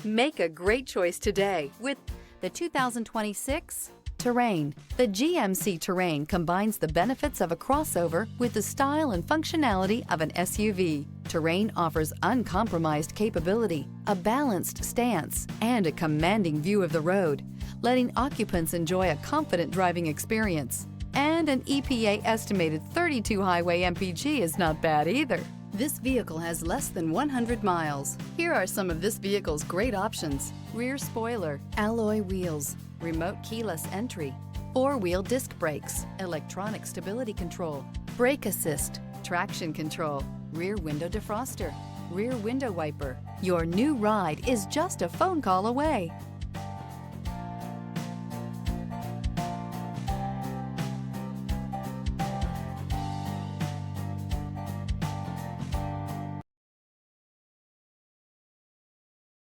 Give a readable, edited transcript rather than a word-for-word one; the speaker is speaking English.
Make a great choice today with the 2026 Terrain. The GMC Terrain combines the benefits of a crossover with the style and functionality of an SUV. Terrain offers uncompromised capability, a balanced stance, and a commanding view of the road, letting occupants enjoy a confident driving experience. And an EPA estimated 32 highway MPG is not bad either. This vehicle has less than 100 miles. Here are some of this vehicle's great options: rear spoiler, alloy wheels, remote keyless entry, four-wheel disc brakes, electronic stability control, brake assist, traction control, rear window defroster, rear window wiper. Your new ride is just a phone call away.